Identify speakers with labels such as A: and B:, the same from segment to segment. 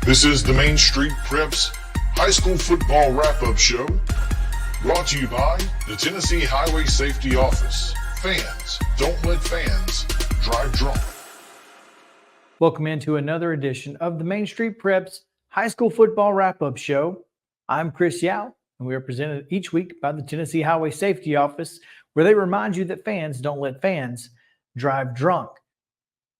A: This is the Main Street Preps High School Football Wrap-Up Show, brought to you by the Tennessee Highway Safety Office. Fans, don't let fans drive drunk.
B: Welcome into another edition of the Main Street Preps High School Football Wrap-Up Show. I'm Chris Yao, and we are presented each week by the Tennessee Highway Safety Office, where they remind you that fans don't let fans drive drunk.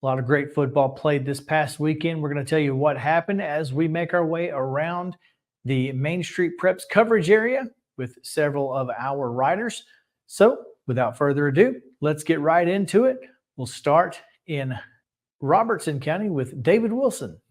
B: A lot of great football played this past weekend. We're going to tell you what happened as we make our way around the Main Street Preps coverage area with several of our writers. So without further ado, let's get right into it. We'll start in Robertson County with David Wilson.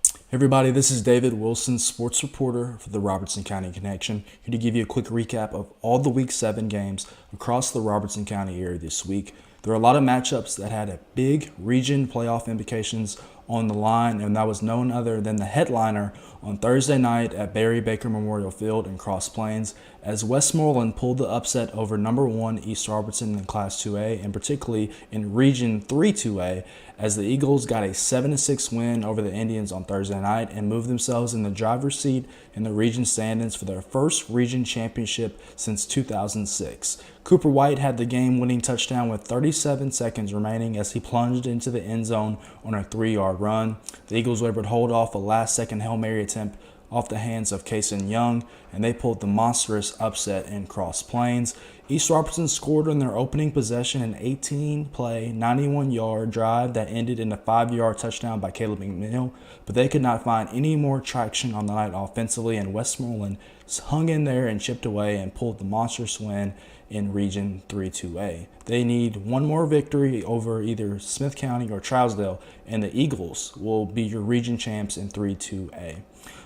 C: Hey everybody, this is David Wilson, sports reporter for the Robertson County Connection, here to give you a quick recap of all the Week 7 games across the Robertson County area this week. There are a lot of matchups that had a big region playoff implications on the line, and that was none other than the headliner on Thursday night at Barry Baker Memorial Field in Cross Plains, as Westmoreland pulled the upset over number 1 East Robertson in Class 2A, and particularly in Region 3 2A, as the Eagles got a 7-6 win over the Indians on Thursday night and moved themselves in the driver's seat in the region standings for their first region championship since 2006. Cooper White had the game-winning touchdown with 37 seconds remaining as he plunged into the end zone on a 3-yard run. The Eagles were able to hold off a last-second Hail Mary attempt off the hands of Kason Young, and they pulled the monstrous upset in Cross Plains. East Robertson scored on their opening possession an 18-play, 91-yard drive that ended in a 5-yard touchdown by Caleb McNeil, but they could not find any more traction on the night offensively, and Westmoreland hung in there and chipped away and pulled the monstrous win in Region 3 2A. They need one more victory over either Smith County or Trousdale, and the Eagles will be your region champs in 3 2A.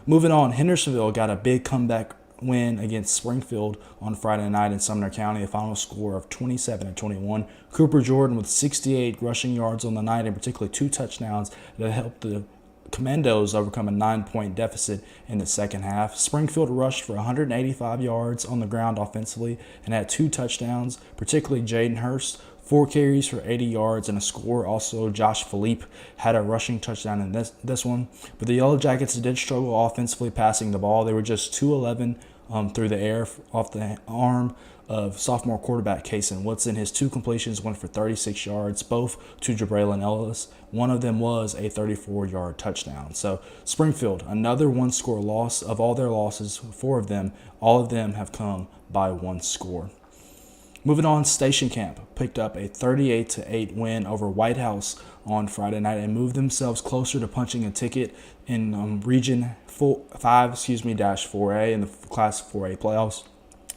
C: Moving on, Hendersonville got a big comeback win against Springfield on Friday night in Sumner County, a final score of 27-21. Cooper Jordan with 68 rushing yards on the night, and particularly 2 touchdowns that helped the Commandos overcome a 9-point deficit in the second half. Springfield rushed for 185 yards on the ground offensively and had 2 touchdowns, particularly Jaden Hurst, 4 carries for 80 yards and a score. Also, Josh Philippe had a rushing touchdown in this one. But the Yellow Jackets did struggle offensively passing the ball. They were just 211 through the air off the arm of sophomore quarterback Kason Woodson. His 2 completions went for 36 yards, both to Jabraylon Ellis. One of them was a 34-yard touchdown. So Springfield, another 1-score loss. Of all their losses, 4 of them, all of them have come by 1 score. Moving on, Station Camp picked up a 38-8 win over White House on Friday night and moved themselves closer to punching a ticket in Region 5-4A in the Class 4A playoffs.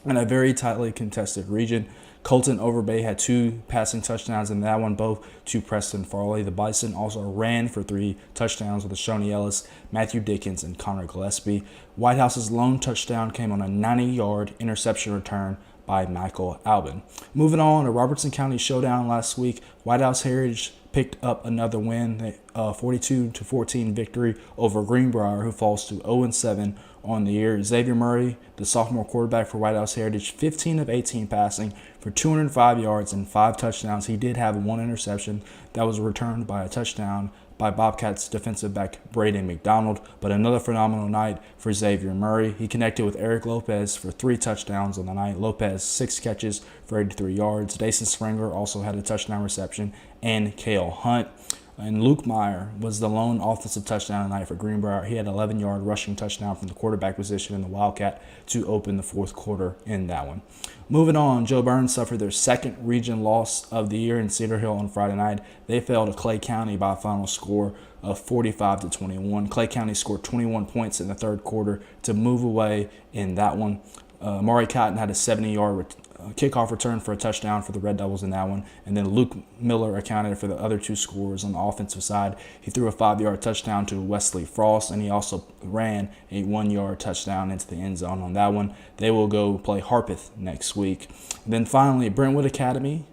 C: In a very tightly contested region, Colton Overbay had 2 passing touchdowns in that one, both to Preston Farley. The Bison also ran for 3 touchdowns with Shoney Ellis, Matthew Dickens, and Connor Gillespie. White House's lone touchdown came on a 90-yard interception return by Michael Albin. Moving on, a Robertson County showdown last week. White House Heritage picked up another win, a 42-14 victory over Greenbrier, who falls to 0-7 on the year. Xavier Murray, the sophomore quarterback for White House Heritage, 15 of 18 passing for 205 yards and 5 touchdowns. He did have 1 interception that was returned by a touchdown by Bobcats defensive back Braden McDonald, but another phenomenal night for Xavier Murray. He connected with Eric Lopez for 3 touchdowns on the night. Lopez, 6 catches for 83 yards. Dason Springer also had a touchdown reception, and Cale Hunt. And Luke Meyer was the lone offensive touchdown tonight for Greenbrier. He had an 11-yard rushing touchdown from the quarterback position in the Wildcat to open the 4th quarter in that one. Moving on, Joe Burns suffered their 2nd region loss of the year in Cedar Hill on Friday night. They fell to Clay County by a final score of 45-21. Clay County scored 21 points in the 3rd quarter to move away in that one. Maurice Patton had a 70-yard kickoff return for a touchdown for the Red Devils in that one. And then Luke Miller accounted for the other 2 scores on the offensive side. He threw a 5-yard touchdown to Wesley Frost, and he also ran a 1-yard touchdown into the end zone on that one. They will go play Harpeth next week. And then finally, Brentwood Academy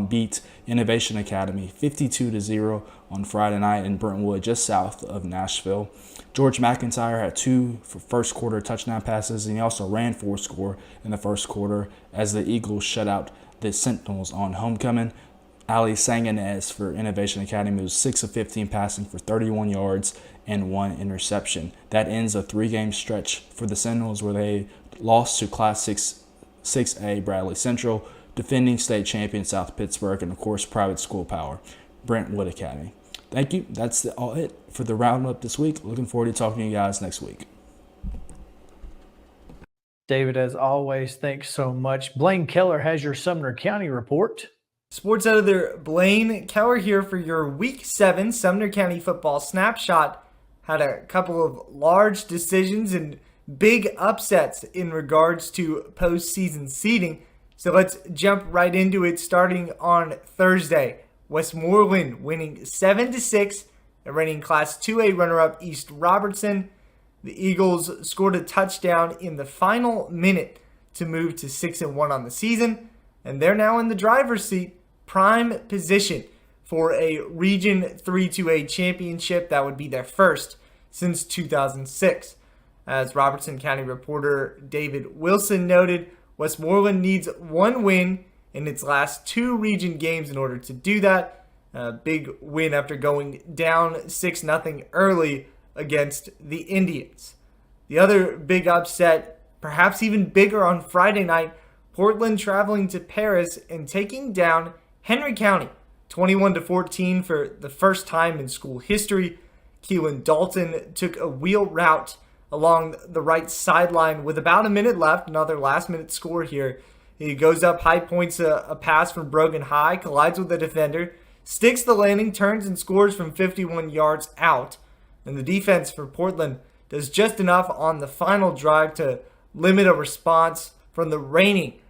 C: beat Innovation Academy 52-0 on Friday night in Brentwood, just south of Nashville. George McIntyre had 2 first quarter touchdown passes, and he also ran for a score in the first quarter as the Eagles shut out the Sentinels on homecoming. Ali Sanganez for Innovation Academy was 6 of 15 passing for 31 yards and 1 interception. That ends a 3-game stretch for the Seminoles where they lost to Class 6A Bradley Central, defending state champion South Pittsburgh, and of course private school power, Brentwood Academy. Thank you. That's all it for the roundup this week. Looking forward to talking to you guys next week.
B: David, as always, thanks so much. Blaine Kellar has your Sumner County report.
D: Sports editor Blaine Kellar here for your Week 7 Sumner County football snapshot. Had a couple of large decisions and big upsets in regards to postseason seeding. So let's jump right into it, starting on Thursday. Westmoreland winning 7-6 and reigning Class 2A runner-up East Robertson. The Eagles scored a touchdown in the final minute to move to 6-1 on the season, and they're now in the driver's seat, prime position for a Region 3-2A championship. That would be their first since 2006. As Robertson County reporter David Wilson noted, Westmoreland needs one win in its last 2 region games in order to do that. A big win after going down 6-0 early against the Indians. The other big upset, perhaps even bigger on Friday night, Portland traveling to Paris and taking down Henry County 21-14 for the first time in school history. Keelan Dalton took a wheel route along the right sideline with about a minute left, another last-minute score here. He goes up high, points a pass from Brogan High, collides with the defender, sticks the landing, turns and scores from 51 yards out. And the defense for Portland does just enough on the final drive to limit a response from the reigning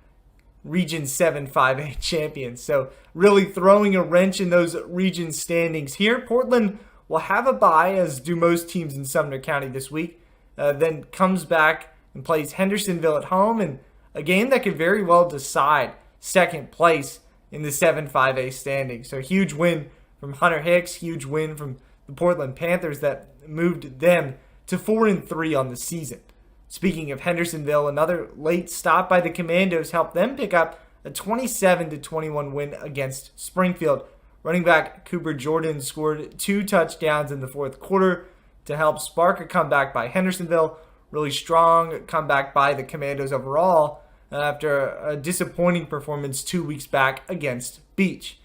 D: Region 7 5A champions. So really throwing a wrench in those region standings here. Portland will have a bye, as do most teams in Sumner County this week. Then comes back and plays Hendersonville at home, and a game that could very well decide second place in the 7-5A standings. So huge win from Hunter Hicks, huge win from the Portland Panthers that moved them to 4-3 on the season. Speaking of Hendersonville, another late stop by the Commandos helped them pick up a 27-21 win against Springfield. Running back Cooper Jordan scored 2 touchdowns in the fourth quarter to help spark a comeback by Hendersonville. Really strong comeback by the Commandos overall after a disappointing performance 2 weeks back against Beach.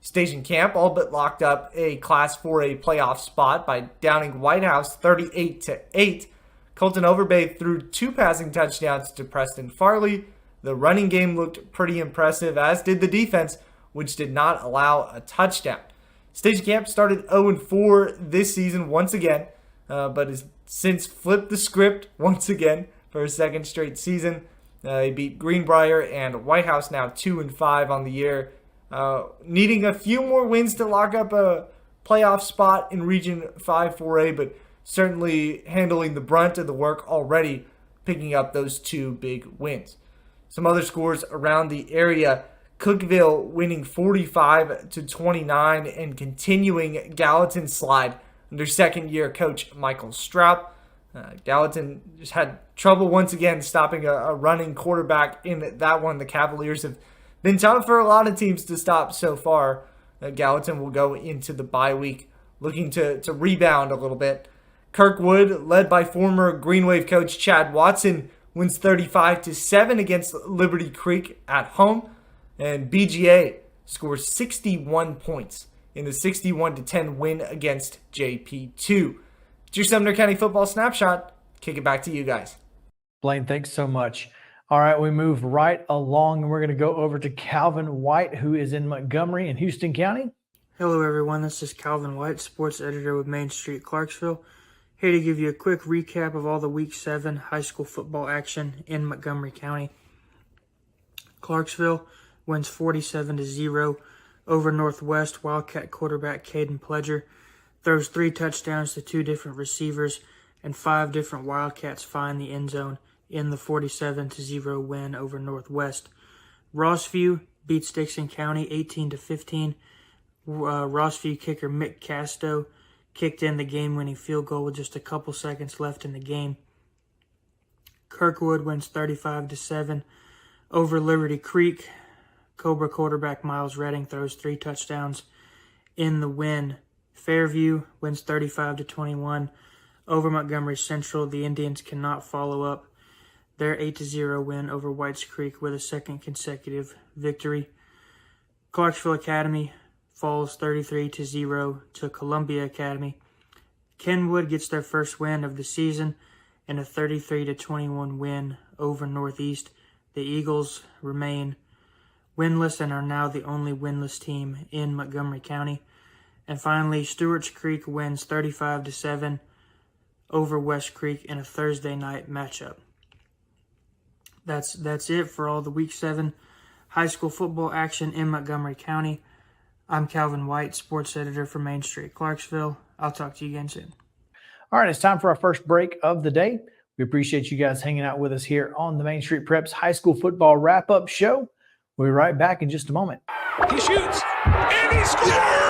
D: Station Camp all but locked up a Class 4A playoff spot by downing White House 38-8. Colton Overbay threw 2 passing touchdowns to Preston Farley. The running game looked pretty impressive, as did the defense, which did not allow a touchdown. Station Camp started 0-4 this season once again, but has since flipped the script once again for a second straight season. They beat Greenbrier and White House, now 2-5 on the year. Needing a few more wins to lock up a playoff spot in Region 5 4A, but certainly handling the brunt of the work already, picking up those 2 big wins. Some other scores around the area: Cookeville winning 45-29 and continuing Gallatin's slide under second-year coach Michael Stroup. Gallatin just had trouble once again stopping a running quarterback in that one. The Cavaliers have been tough for a lot of teams to stop so far. Gallatin will go into the bye week looking to rebound a little bit. Kirkwood, led by former Green Wave coach Chad Watson, wins 35-7 against Liberty Creek at home. And BGA scores 61 points in the 61-10 win against JP2. It's your Sumner County football snapshot. Kick it back to you guys.
B: Blaine, thanks so much. All right, we move right along, and we're going to go over to Calvin White, who is in Montgomery and Houston County.
E: Hello, everyone. This is Calvin White, sports editor with Main Street Clarksville, here to give you a quick recap of all the Week 7 high school football action in Montgomery County. Clarksville wins 47-0 over Northwest. Wildcat quarterback Caden Pledger throws 3 touchdowns to 2 different receivers, and 5 different Wildcats find the end zone in the 47-0 win over Northwest. Rossview beats Dixon County 18-15. Rossview kicker Mick Casto kicked in the game-winning field goal with just a couple seconds left in the game. Kirkwood wins 35-7 over Liberty Creek. Cobra quarterback Miles Redding throws 3 touchdowns in the win. Fairview wins 35-21 over Montgomery Central. The Indians cannot follow up their 8-0 win over Whites Creek with a second consecutive victory. Clarksville Academy falls 33-0 to Columbia Academy. Kenwood gets their first win of the season and a 33-21 win over Northeast. The Eagles remain winless and are now the only winless team in Montgomery County. And finally, Stewart's Creek wins 35-7 over West Creek in a Thursday night matchup. That's it for all the Week 7 high school football action in Montgomery County. I'm Calvin White, sports editor for Main Street Clarksville. I'll talk to you again soon.
B: All right, it's time for our first break of the day. We appreciate you guys hanging out with us here on the Main Street Preps High School Football Wrap-Up Show. We'll be right back in just a moment.
F: He shoots, and he scores!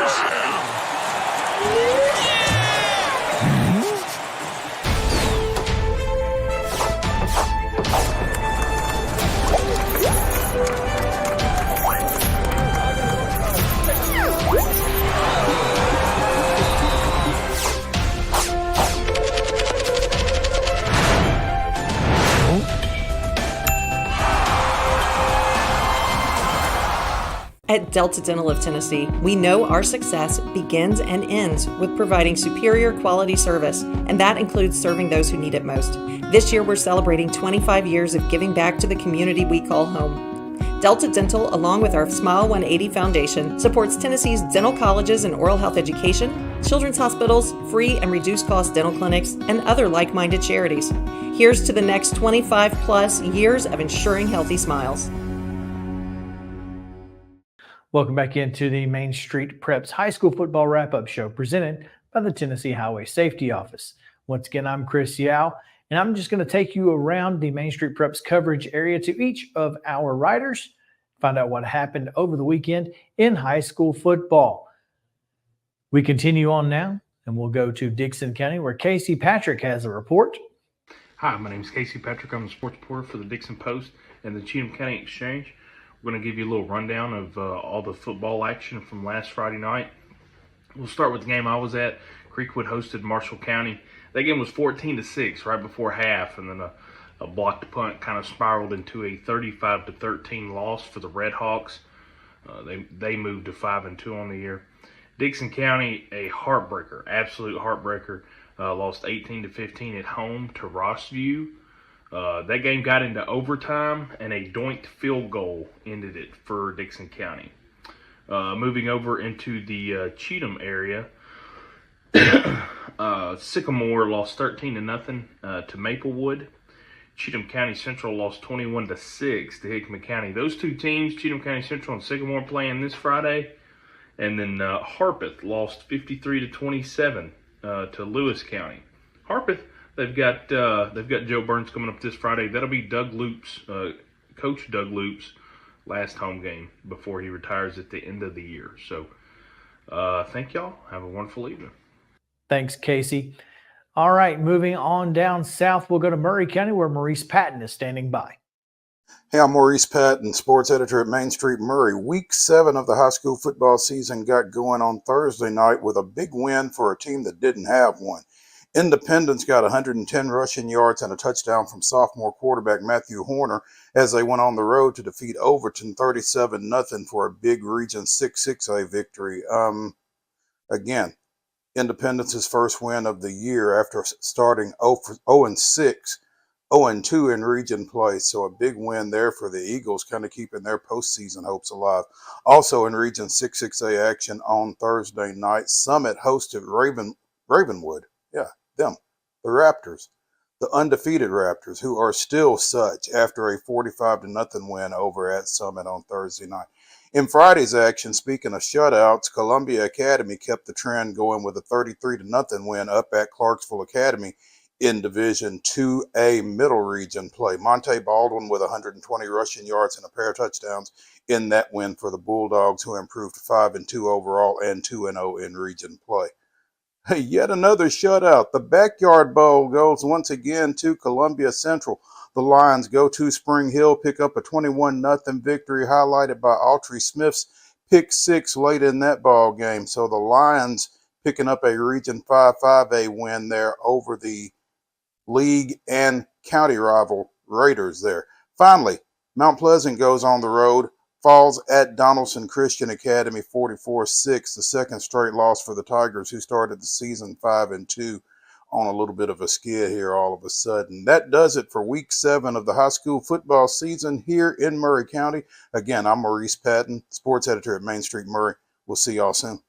G: At Delta Dental of Tennessee, we know our success begins and ends with providing superior quality service, and that includes serving those who need it most. This year, we're celebrating 25 years of giving back to the community we call home. Delta Dental, along with our Smile 180 Foundation, supports Tennessee's dental colleges and oral health education, children's hospitals, free and reduced cost dental clinics, and other like-minded charities. Here's to the next 25 plus years of ensuring healthy smiles.
B: Welcome back into the Main Street Preps High School Football Wrap-Up Show presented by the Tennessee Highway Safety Office. Once again, I'm Chris Yao, and I'm just going to take you around the Main Street Preps coverage area to each of our writers, find out what happened over the weekend in high school football. We continue on now, and we'll go to Dickson County, where Casey Patrick has a report.
H: Hi, my name is Casey Patrick. I'm the sports reporter for the Dickson Post and the Cheatham County Exchange. We're going to give you a little rundown of all the football action from last Friday night. We'll start with the game I was at. Creekwood hosted Marshall County. That game was 14-6 right before half, and then a blocked punt kind of spiraled into a 35-13 loss for the Red Hawks. They moved to 5-2 on the year. Dickson County, a heartbreaker, absolute heartbreaker, lost 18-15 at home to Rossview. That game got into overtime, and a doinked field goal ended it for Dickson County. Moving over into the Cheatham area, Sycamore lost 13-0 to Maplewood. Cheatham County Central lost 21-6 to Hickman County. Those two teams, Cheatham County Central and Sycamore, playing this Friday. And then Harpeth lost 53-27 to Lewis County. Harpeth. They've got Joe Burns coming up this Friday. That'll be Doug Loop's, Coach Doug Loop's last home game before he retires at the end of the year. So thank y'all. Have a wonderful evening.
B: Thanks, Casey. All right, moving on down south, we'll go to Murray County, where Maurice Patton is standing by.
I: Hey, I'm Maurice Patton, sports editor at Main Street Murray. Week 7 of the high school football season got going on Thursday night with a big win for a team that didn't have one. Independence got 110 rushing yards and a touchdown from sophomore quarterback Matthew Horner as they went on the road to defeat Overton 37-0 for a big Region 6-6A victory. Again, Independence's first win of the year after starting 0-6, 0-2 in region play. So a big win there for the Eagles, kind of keeping their postseason hopes alive. Also in Region 6-6A action on Thursday night, Summit hosted Ravenwood. Yeah, them, the Raptors, the undefeated Raptors, who are still such after a 45-0 win over at Summit on Thursday night. In Friday's action, speaking of shutouts, Columbia Academy kept the trend going with a 33-0 win up at Clarksville Academy in Division 2A Middle Region play. Monte Baldwin with 120 rushing yards and a pair of touchdowns in that win for the Bulldogs, who improved to 5-2 overall and 2-0 in region play. Yet another shutout. The Backyard Bowl goes once again to Columbia Central. The Lions go to Spring Hill, pick up a 21-0 victory, highlighted by Autry Smith's pick six late in that ball game. So the Lions picking up a Region 5 5A win there over the league and county rival Raiders there. Finally, Mount Pleasant goes on the road, falls at Donaldson Christian Academy 44-6, the second straight loss for the Tigers, who started the season 5-2 on a little bit of a skid here all of a sudden. That does it for week 7 of the high school football season here in Maury County. Again, I'm Maurice Patton, sports editor at Main Street Maury. We'll see y'all soon.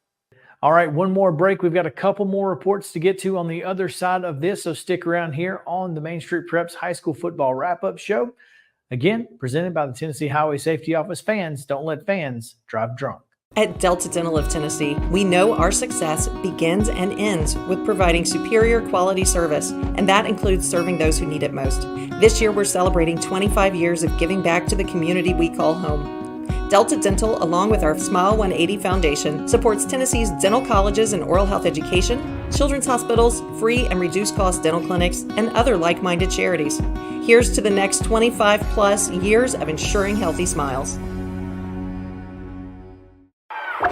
B: All right, one more break. We've got a couple more reports to get to on the other side of this, so stick around here on the Main Street Preps High School Football Wrap-Up Show. Again, presented by the Tennessee Highway Safety Office. Fans, don't let fans drive drunk.
G: At Delta Dental of Tennessee, we know our success begins and ends with providing superior quality service, and that includes serving those who need it most. This year, we're celebrating 25 years of giving back to the community we call home. Delta Dental, along with our Smile 180 Foundation, supports Tennessee's dental colleges and oral health education, children's hospitals, free and reduced cost dental clinics, and other like-minded charities. Here's to the next 25 plus years of ensuring healthy smiles.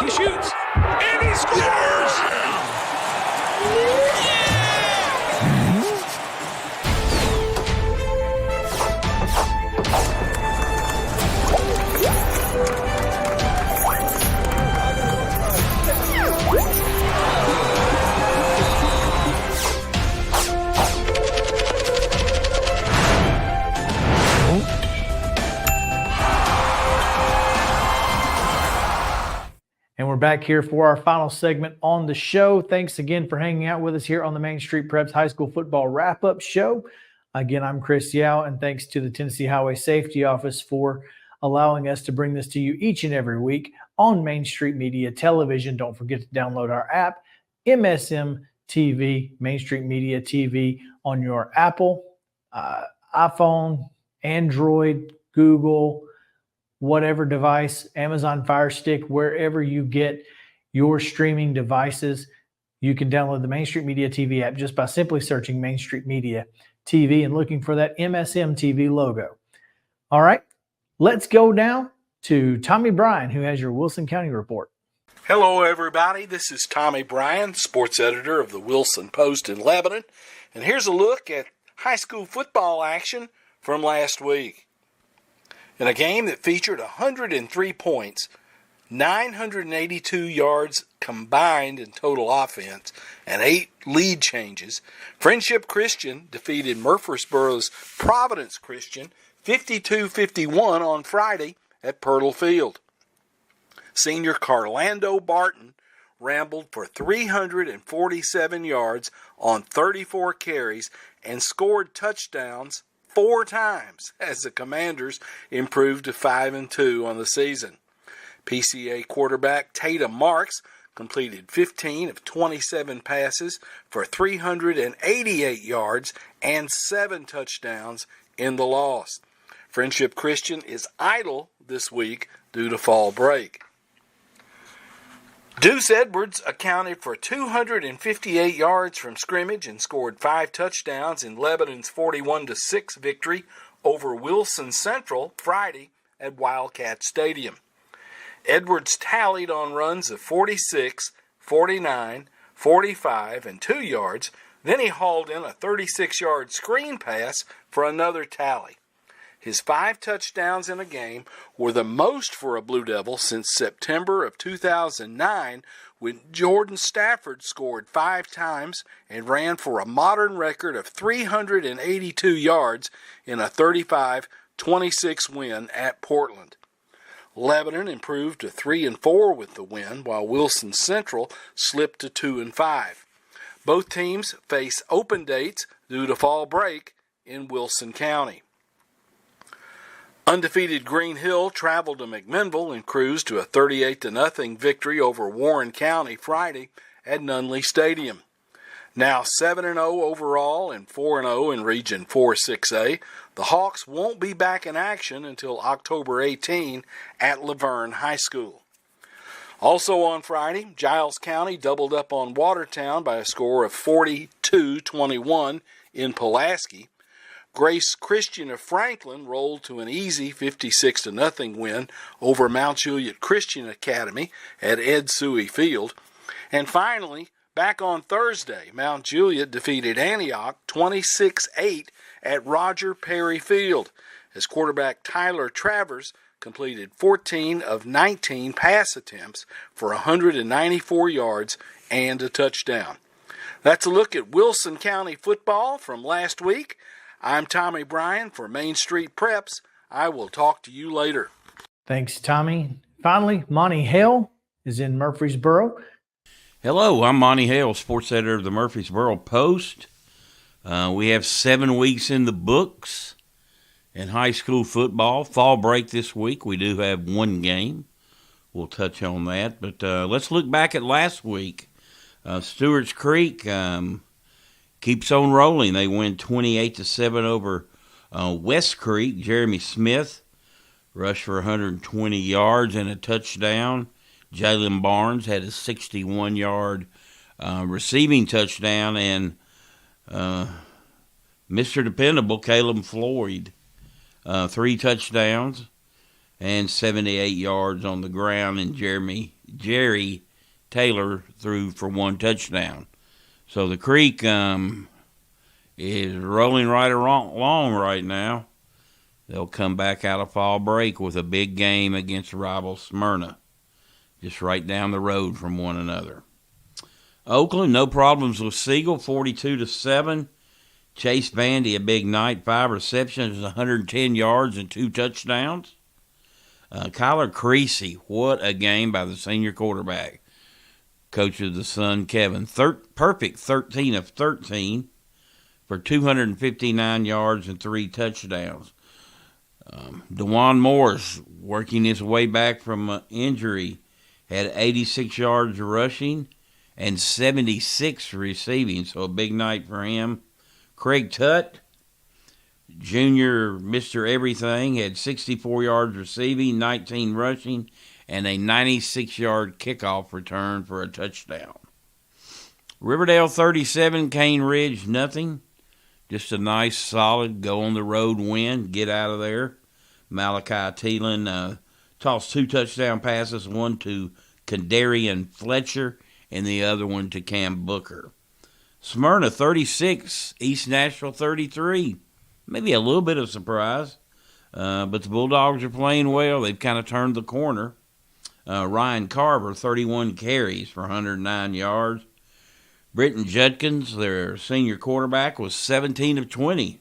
F: He shoots, and he scores!
B: And we're back here for our final segment on the show. Thanks again for hanging out with us here on the Main Street Preps High School Football Wrap-Up Show. Again, I'm Chris Yao, and thanks to the Tennessee Highway Safety Office for allowing us to bring this to you each and every week on Main Street Media Television. Don't forget to download our app, MSM TV, Main Street Media TV, on your Apple, iPhone, Android, Google, whatever device, Amazon Fire Stick, wherever you get your streaming devices. You can download the Main Street Media TV app just by simply searching Main Street Media TV and looking for that MSM TV logo. All right, let's go now to Tommy Bryan, who has your Wilson County report.
J: Hello, everybody. This is Tommy Bryan, sports editor of the Wilson Post in Lebanon. And here's a look at high school football action from last week. In a game that featured 103 points, 982 yards combined in total offense, and 8 lead changes, Friendship Christian defeated Murfreesboro's Providence Christian 52-51 on Friday at Pirtle Field. Senior Carlando Barton rambled for 347 yards on 34 carries and scored touchdowns 4 times as the Commanders improved to 5-2 on the season. PCA quarterback Tatum Marks completed 15 of 27 passes for 388 yards and 7 touchdowns in the loss. Friendship Christian is idle this week due to fall break. Deuce Edwards accounted for 258 yards from scrimmage and scored 5 touchdowns in Lebanon's 41-6 victory over Wilson Central Friday at Wildcat Stadium. Edwards tallied on runs of 46, 49, 45, and 2 yards. Then he hauled in a 36-yard screen pass for another tally. His 5 touchdowns in a game were the most for a Blue Devil since September of 2009, when Jordan Stafford scored 5 times and ran for a modern record of 382 yards in a 35-26 win at Portland. Lebanon improved to 3-4 with the win, while Wilson Central slipped to 2-5. Both teams face open dates due to fall break in Wilson County. Undefeated Green Hill traveled to McMinnville and cruised to a 38-0 victory over Warren County Friday at Nunley Stadium. Now 7-0 overall and 4-0 in Region 4-6A, the Hawks won't be back in action until October 18 at Laverne High School. Also on Friday, Giles County doubled up on Watertown by a score of 42-21 in Pulaski. Grace Christian of Franklin rolled to an easy 56-0 win over Mount Juliet Christian Academy at Ed Suey Field. And finally, back on Thursday, Mount Juliet defeated Antioch 26-8 at Roger Perry Field as quarterback Tyler Travers completed 14 of 19 pass attempts for 194 yards and a touchdown. That's a look at Wilson County football from last week. I'm Tommy Bryan for Main Street Preps. I will talk to you later.
B: Thanks, Tommy. Finally, Monte Hale is in Murfreesboro.
K: Hello, I'm Monte Hale, sports editor of the Murfreesboro Post. We have 7 weeks in the books in high school football. Fall break this week. We do have 1 game. We'll touch on that. But let's look back at last week. Stewart's Creek keeps on rolling. They win 28-7 over West Creek. Jeremy Smith rushed for 120 yards and a touchdown. Jalen Barnes had a 61-yard receiving touchdown. And Mr. Dependable, Caleb Floyd, 3 touchdowns and 78 yards on the ground. And Jerry Taylor threw for 1 touchdown. So the Creek is rolling right along right now. They'll come back out of fall break with a big game against rival Smyrna, just right down the road from one another. Oakland, no problems with Siegel, 42-7. Chase Bandy, a big night, 5 receptions, 110 yards and 2 touchdowns. Kyler Creasy, what a game by the senior quarterback. Coach of the son, Kevin, perfect 13 of 13 for 259 yards and 3 touchdowns. DeJuan Morris, working his way back from injury, had 86 yards rushing and 76 receiving, so a big night for him. Craig Tutt, junior Mr. Everything, had 64 yards receiving, 19 rushing, and a 96-yard kickoff return for a touchdown. Riverdale 37, Cane Ridge nothing. Just a nice, solid, go-on-the-road win, get out of there. Malachi Thielen tossed 2 touchdown passes, one to Kadarian Fletcher and the other one to Cam Booker. Smyrna 36, East Nashville 33. Maybe a little bit of surprise, but the Bulldogs are playing well. They've kind of turned the corner. Ryan Carver, 31 carries for 109 yards. Britton Judkins, their senior quarterback, was 17 of 20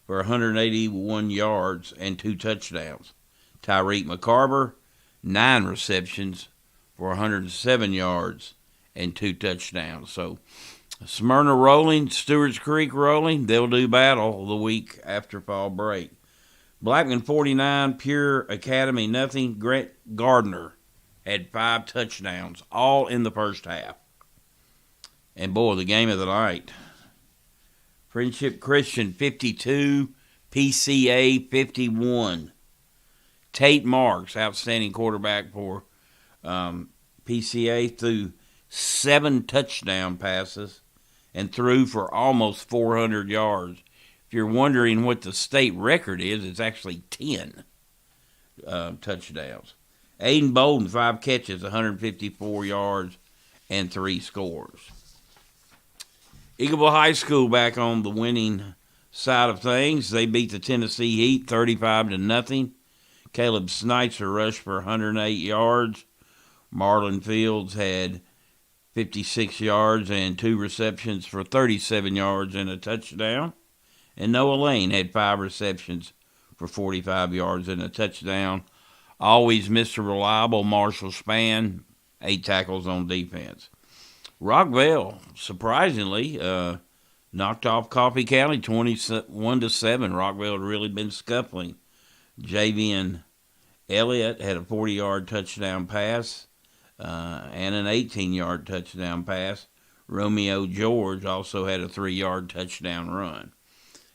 K: for 181 yards and 2 touchdowns. Tyreek McCarver, 9 receptions for 107 yards and 2 touchdowns. So Smyrna rolling, Stewart's Creek rolling. They'll do battle the week after fall break. Blackman 49, Pure Academy nothing. Grant Gardner had 5 touchdowns, all in the first half. And boy, the game of the night. Friendship Christian 52, PCA 51. Tate Marks, outstanding quarterback for PCA, threw 7 touchdown passes and threw for almost 400 yards. If you're wondering what the state record is, it's actually 10 touchdowns. Aiden Bolden, 5 catches, 154 yards, and 3 scores. Eagleville High School back on the winning side of things. They beat the Tennessee Heat 35-0. Caleb Sneitzer rushed for 108 yards. Marlon Fields had 56 yards and 2 receptions for 37 yards and a touchdown. And Noah Lane had 5 receptions for 45 yards and a touchdown. Always Mr. Reliable Marshall Spann, 8 tackles on defense. Rockville, surprisingly, knocked off Coffee County 21-7. Rockville had really been scuffling. Javian Elliott had a 40-yard touchdown pass and an 18-yard touchdown pass. Romeo George also had a 3-yard touchdown run.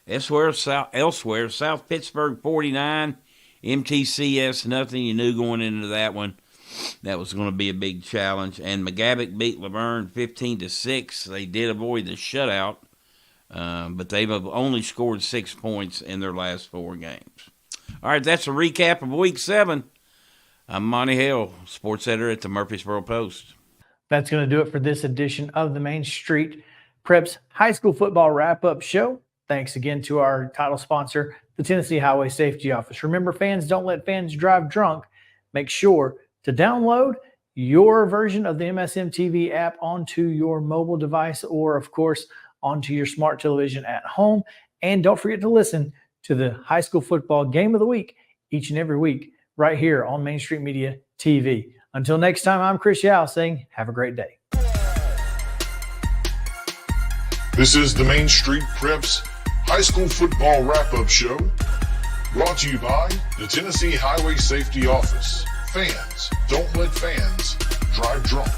K: Elsewhere, South Pittsburgh 49, MTCS nothing. You knew going into that one That was going to be a big challenge. And McGavick beat Laverne 15-6. They did avoid the shutout, but they've only scored 6 points in their last 4 games. All right, that's a recap of Week 7. I'm Monte Hale, sports editor at the Murfreesboro Post.
B: That's going to do it for this edition of the Main Street Preps High School Football Wrap-Up Show. Thanks again to our title sponsor, the Tennessee Highway Safety Office. Remember, fans, don't let fans drive drunk. Make sure to download your version of the MSM TV app onto your mobile device or, of course, onto your smart television at home. And don't forget to listen to the high school football game of the week each and every week right here on Main Street Media TV. Until next time, I'm Chris Yao saying have a great day.
A: This is the Main Street Preps High School Football Wrap-Up Show, brought to you by the Tennessee Highway Safety Office. Fans, don't let fans drive drunk.